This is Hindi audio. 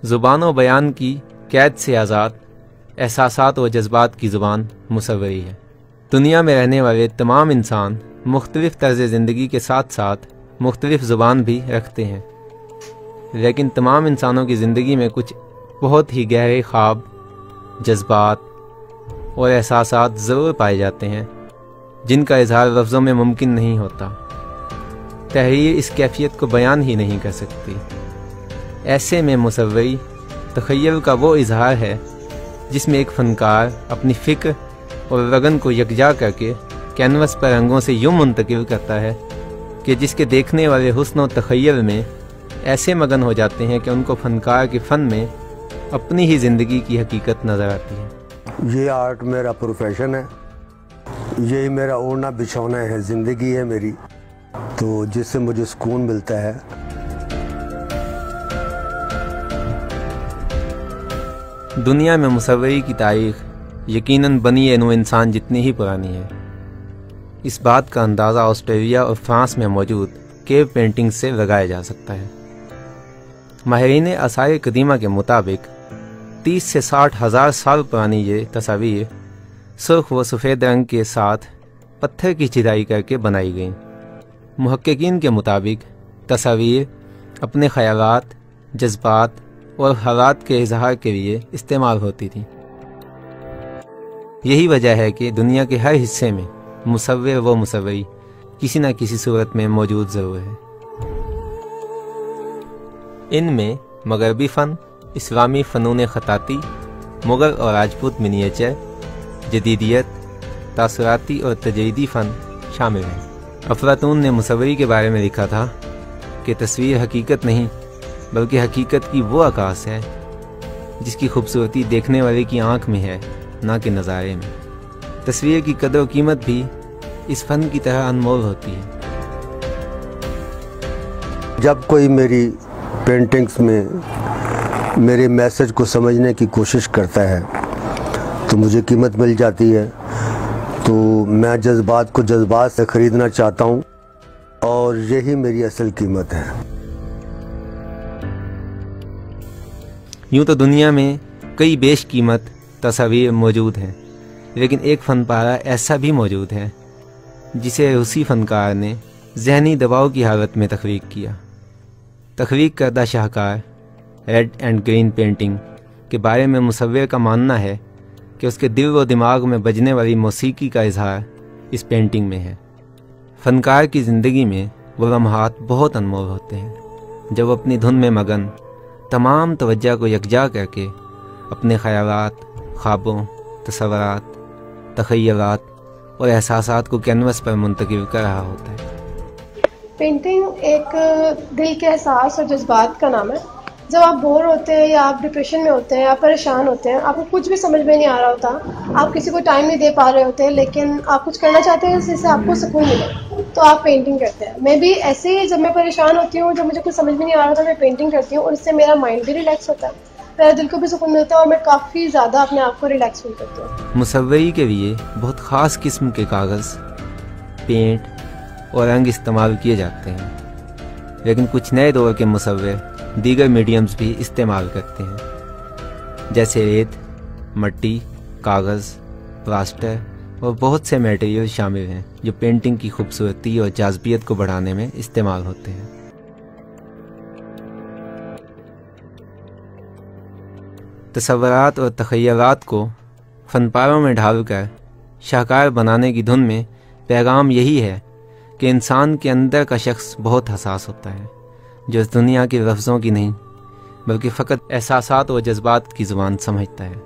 ज़ुबान व बयान की कैद से आज़ाद एहसासात व जज्बात की ज़ुबान मुसव्वरी है। दुनिया में रहने वाले तमाम इंसान मुख्तलिफ़ तर्ज़ ज़िंदगी के साथ साथ मुख्तलिफ़ ज़ुबान भी रखते हैं, लेकिन तमाम इंसानों की ज़िंदगी में कुछ बहुत ही गहरे ख्वाब, जज्बात और एहसासात ज़रूर पाए जाते हैं जिनका इजहार लफ्ज़ों में मुमकिन नहीं होता। तहरीर इस कैफियत को बयान ही नहीं कर सकती। ऐसे में मुसव्वरी तख़य्युल का वो इजहार है जिसमें एक फ़नकार अपनी फ़िक्र और लगन को यकजा करके कैनवस पर रंगों से यूँ मुंतकिल करता है कि जिसके देखने वाले हुस्न और तख़य्युल में ऐसे मगन हो जाते हैं कि उनको फ़नकार के फ़न में अपनी ही ज़िंदगी की हकीकत नज़र आती है। ये आर्ट मेरा प्रोफेशन है, यही मेरा ओढ़ना बिछौना है, ज़िंदगी है मेरी, तो जिससे मुझे सुकून मिलता है। दुनिया में मुसव्वरी की तारीख़ यकीनन बनी नौ इंसान जितनी ही पुरानी है। इस बात का अंदाज़ा ऑस्ट्रेलिया और फ्रांस में मौजूद केव पेंटिंग से लगाया जा सकता है। माहिरीन आसार कदीमा के मुताबिक 30 से 60 हज़ार साल पुरानी ये तस्वीर सुर्ख व सफ़ेद रंग के साथ पत्थर की चिराई करके बनाई गई। मुहक्किकीन के मुताबिक तस्वीर अपने ख़यालात, जज्बात और हालात के इजहार के लिए इस्तेमाल होती थी। यही वजह है कि दुनिया के हर हिस्से में मुसव्विर व मुसव्वरी किसी न किसी सूरत में मौजूद ज़रूर है। इनमें मगरबी फ़न, इस्लामी फ़नून ख़ताती, मुग़ल और राजपूत मिनिएचर, जदीदियत, तासुराती और तजरीदी फ़न शामिल हैं। अफलातून ने मुसव्वरी के बारे में लिखा था कि तस्वीर हकीकत नहीं बल्कि हकीकत की वो आकाश है जिसकी खूबसूरती देखने वाले की आँख में है, ना कि नज़ारे में। तस्वीर की कदर व कीमत भी इस फ़न की तरह अनमोल होती है। जब कोई मेरी पेंटिंग्स में मेरे मैसेज को समझने की कोशिश करता है तो मुझे कीमत मिल जाती है। तो मैं जज्बात को जज्बात से ख़रीदना चाहता हूँ और यही मेरी असल कीमत है। यूँ तो दुनिया में कई बेशकीमत तस्वीर मौजूद हैं, लेकिन एक फ़नपारा ऐसा भी मौजूद है जिसे रूसी फ़नकार ने ज़हनी दबाव की हालत में तख्लीक किया। तख्लीक करदा शाहकार रेड एंड ग्रीन पेंटिंग के बारे में मुसव्विर का मानना है कि उसके दिल व दिमाग में बजने वाली मौसीकी का इजहार इस पेंटिंग में है। फ़नकार की ज़िंदगी में वो लम्हात बहुत अनमोल होते हैं जब अपनी धुन में मगन तमाम तवज्जो को यकजा करके अपने ख़यालात, ख्वाबों, तसव्वुरात, तख़य्युलात और एहसासात को कैनवस पर मुंतकिल कर रहा होता है। पेंटिंग एक दिल के एहसास और जज्बात का नाम है। जब आप बोर होते हैं या आप डिप्रेशन में होते हैं या परेशान होते हैं, आपको कुछ भी समझ में नहीं आ रहा होता, आप किसी को टाइम नहीं दे पा रहे होते हैं, लेकिन आप कुछ करना चाहते हैं जिससे आपको सुकून मिले, तो आप पेंटिंग करते हैं। मैं भी ऐसे ही जब मैं परेशान होती हूँ, जब मुझे कुछ समझ में नहीं आ रहा था, मैं पेंटिंग करती हूँ और इससे मेरा माइंड भी रिलैक्स होता है, मेरे दिल को भी सुकून मिलता है और मैं काफ़ी ज़्यादा अपने आप को रिलैक्स फील करती हूँ। मुसव्वरी के लिए बहुत ख़ास किस्म के कागज़, पेंट और रंग इस्तेमाल किए जाते हैं, लेकिन कुछ नए दौर के मुसव्विर दीगर मीडियम्स भी इस्तेमाल करते हैं, जैसे रेत, मट्टी, कागज़, प्लास्टर और बहुत से मटेरियल शामिल हैं जो पेंटिंग की खूबसूरती और जाज़बियत को बढ़ाने में इस्तेमाल होते हैं। तसव्वुरात और तख़य्युलात को फ़नपारों में ढालकर शाहकार बनाने की धुन में पैगाम यही है कि इंसान के अंदर का शख्स बहुत हसास होता है, जो इस दुनिया के लफ्ज़ों की नहीं बल्कि फ़कत एहसासात व जज्बात की ज़ुबान समझता है।